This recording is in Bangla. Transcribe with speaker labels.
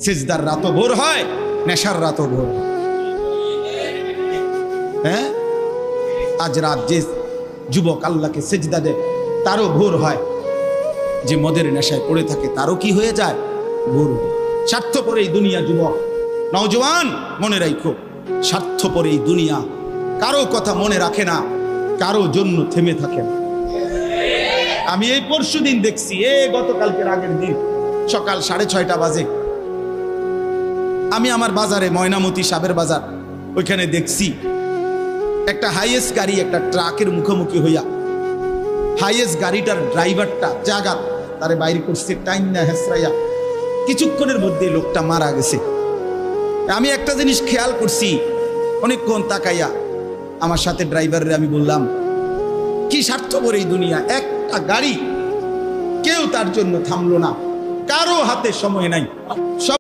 Speaker 1: সিজদার রাতও ভোর হয়, নেশার রাতও ভোর। হ্যাঁ, আজ রাত যে যুবক আল্লাহকে সিজদা দেয় তারও ভোর হয়, যে মদের নেশায় পড়ে থাকে তারও কি হয়ে যায়, ভোর। স্বার্থপর এই দুনিয়া যুবক, নওজওয়ান মনে রাখো, স্বার্থপর এই দুনিয়া কারো কথা মনে রাখে না, কারো জন্য থেমে থাকে না। আমি এই পরশুদিন দেখছি, গতকালকের আগের দিন সকাল 6:30 বাজে আমি আমার বাজারে, ময়নামতি সাবের বাজার, ওইখানে দেখছি একটা হাইয়েস্ট গাড়ি একটা ট্রাকের মুখোমুখি হইয়া, হাইয়েস্ট গাড়িটার ড্রাইভারটা জাগাত তারে বাইরে করছে টাইম না হেসরাইয়া, কিছুক্ষণের মধ্যে লোকটা মারা গেছে। আমি একটা জিনিস খেয়াল করছি, অনেকক্ষণ তাকাইয়া আমার সাথে ড্রাইভারের আমি বললাম, কি স্বার্থপর এই দুনিয়া, একটা গাড়ি কেউ তার জন্য থামলো না, কারো হাতে সময় নাই।